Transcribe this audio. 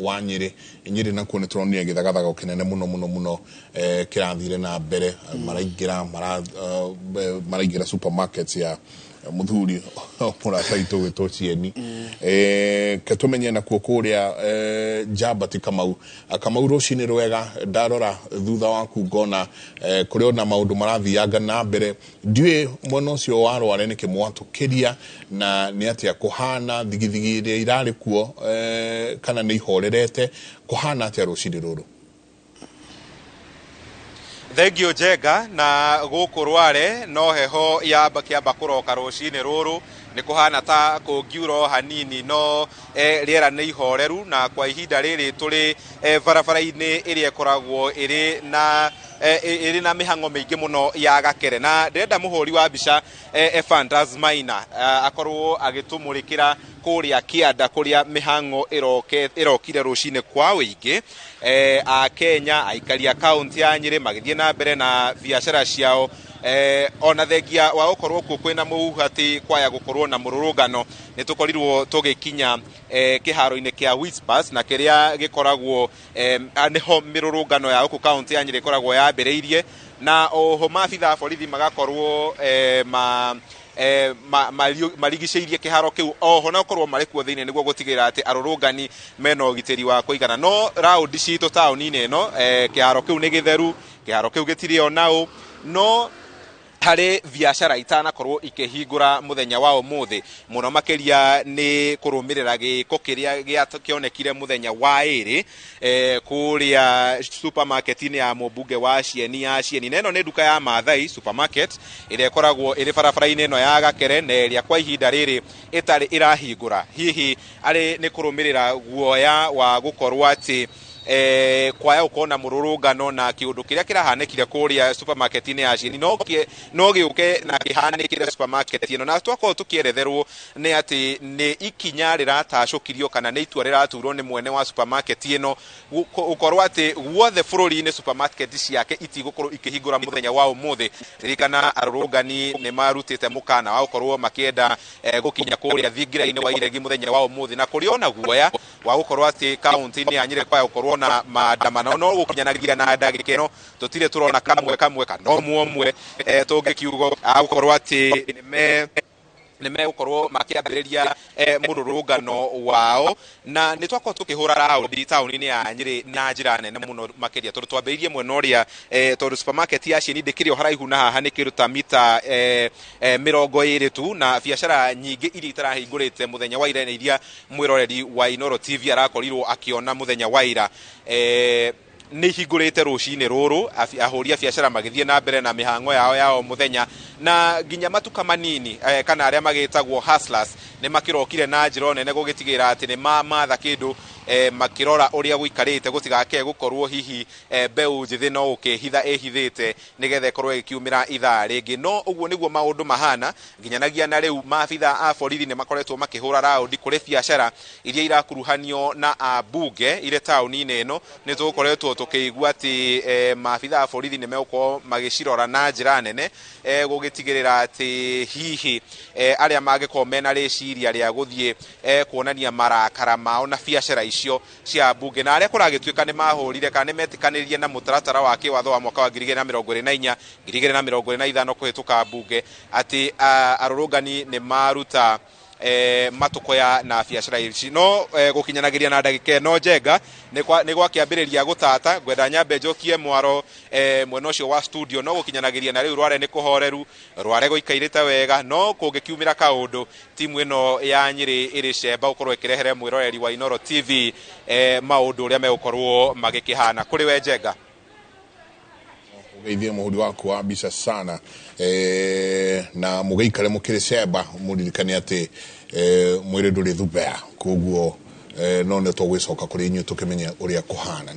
wa Nyeri Nyeri nakuo nĩ tũronire gĩthagathago kĩnene mũno kĩrathire na mbere maraingĩra supermarkets ya muthuri mũrata itũ gwĩtwo Cieni ketũmenye nakuo kũrĩa Jabati Kamau rũcinĩ rwega ndarora thutha waku ngona kũrĩ ona maũndũ marathianga na mbere ndiũĩ mwena ũcio wa Rware nĩ kĩmwatũkĩria na nĩ atĩa kũhana thigithigi iria irarĩ kuo kana nĩ ihorerete kũhana atĩa rũcinĩ rũrũ. Thengio Njenga na gũkũ Rware no heho yamba kĩamba kũroka rũcinĩ rũrũ nĩ kũhana ta kũngiura hanini no rĩera nĩ ihoreru na kwa ihinda rĩrĩ tũrĩ barabara-inĩ ĩrĩa ĩkoragwo ĩrĩ na mĩhang'o mĩingĩ mũno ya gakere na ndĩrenda mũhũri wa mbica Efandas Maina akorwo agĩtũmũrĩkĩra kũrĩa kĩanda kũrĩa mĩhang'o ĩrokire rũcinĩ kwa wĩingĩ a Kenya aikari a kaunti ya Nyeri magĩthiĩ na mbere na biacara ciao ona thengia wa gũkorwo kuo kwĩna mũhuhati kwaya gũkorwo na mũrũrũngano nĩ tũkorirwo tũgĩkinya kĩharo-inĩ kĩa Whispers na kĩrĩa gĩkoragwo nĩho mĩrũrũngano ya gũkũ kaunti ya Nyeri ĩkoragwo yambĩrĩirie na oho maabitha borithi magakorwo marigicĩirie kĩharo kĩu oho na gũkorwo marĩ kuo thĩinĩ nĩguo gũtigĩrĩra atĩ arũrũngani mena ũgitĩri wa kũigana no raundi citũ taũni-inĩ ĩno kĩharo kĩu nĩ gĩtheru kĩharo kĩu gĩtirĩ ona ũ no harĩ biacara itanakorwo ikĩhingũra mũthenya wa ũmũthĩ mũno makĩria nĩ kũrũmĩrĩra gĩko kĩrĩa kĩonekire mũthenya wa ĩrĩ kũrĩa supermarket-inĩ ya mũmbunge wa Cieni na ĩno nĩ nduka ya Maathai supermarket ĩrĩa ĩkoragwo ĩrĩ barabara-inĩ ĩno ya Gakere na ĩrĩa kwa ihinda rĩrĩ ĩtarĩ ĩrahingũra hihi arĩ nĩ kũrũmĩrĩra guoya wa gũkorwo atĩ kwaya gũkorwo na mũrũrũngano na kĩũndũ kĩrĩa kĩrahanĩkire kũrĩa supermarket-inĩ ya Cieni no gĩũke na kĩhanĩkire supermarket ĩno na twakorwo tũkĩeretherwo nĩ atĩ nĩ ikinya rĩratacũkirio kana nĩ itua rĩraturwo nĩ mwene wa supermarket ĩno gũkorwo atĩ guothe bũrũri-inĩ supermarket ciake itigũkorwo ikĩhingũra mũthenya wa ũmũthĩ ririkana arũrũngani nĩ marutĩte mũkana wa gũkorwo makĩenda gũkinya kũrĩa thingira-inĩ wa iregi mũthenya wa ũmũthĩ na kũrĩ ona guoya wa gũkorwo atĩ kaunti-inĩ ya Nyeri kwaya gũkorwo na maandamano no gũkinyanagia na ndagĩka ĩno tũtirĩ tũrona kamwe kana ũmwe tũngĩkiugo gũkorwo atĩ nĩ megũkorwo makĩambĩrĩria mũrũrũngano wao na nĩ twakorwo tũkĩhũra raundi taũni-inĩ ya Nyeri na njĩra nene mũno makĩria tondũ twambĩrĩirie mwena ũrĩa tondũ supermarket ya Cieni ndĩkĩrĩ o haraihu na haha nĩ kĩruta mita 20 tu na biacara nyingĩ iria itarahingũrĩte mũthenya wa ira iria mwĩroreri wa Inooro TV arakorirwo akĩona mũthenya wa ira nĩ hingũrĩte rũcinĩ rũrũ ahũri a biacara magĩthiĩ na mbere na mĩhang'o yao mũthenya na nginya matuka manini kana arĩa magĩtagwo hustlers nĩ makĩrokire na njĩra nene gũgĩtigĩra atĩ nĩ mamatha kĩndũ makĩrora ũrĩa gũikarĩte gũtigake gũkorwo hihi mbeũ njĩthĩ no ũkĩhitha ĩhithĩte nĩgetha ĩkorwo ĩkiumĩra ithaa rĩngĩ no ũguo nĩguo maũndũ mahana nginyanagia na rĩu maabitha a borithi nĩ makoretwo makĩhũra raundi kũrĩ biacara iria irakuruhanio na ambunge irĩ taũni-inĩ ĩno nĩ tũkoretwo tũkĩigua atĩ maabitha a borithi nĩ megũkorwo magĩcirora na njĩra nene gũgĩtigĩrĩra atĩ hihi arĩa mangĩkorwo mena rĩciria rĩa gũthiĩ kuonania marakara mao na biacara icio cia mbunge na arĩa kũragĩtuĩka nĩ mahũrire kana nĩ metĩkanĩririe na mũtaratara wa kĩwatho wa mwaka wa 2024 2025 kũhĩtũka mbunge atĩ arũrũngani nĩ maruta matũkoya na biacara ici no gũkinyanagĩria na ndagĩka ĩno Njenga nĩ gwakĩambĩrĩria gũtata ngwenda nyambe njokie mwaro mwena ũcio wa studio no gũkinyanagĩria na rĩu Rware nĩ kũhoreru Rware gũikairĩte wega no kũngĩkiumĩra kaũndũ timu ĩno ya Nyeri ĩrĩ cemba gũkorwo ĩkĩrehere mwĩroreri wa Inooro TV maũndũ ũrĩa megũkorwo magĩkĩhana kũrĩ we Njenga. Geithie mũhuri waku wa mbica sana na mũgĩikare mũkĩrĩ cemba mũririkane atĩ mwĩrĩ ndũrĩ thubea koguo no nĩ tũgwĩcoka kũrĩ inyuĩ tũkĩmenya ũrĩa kũhana.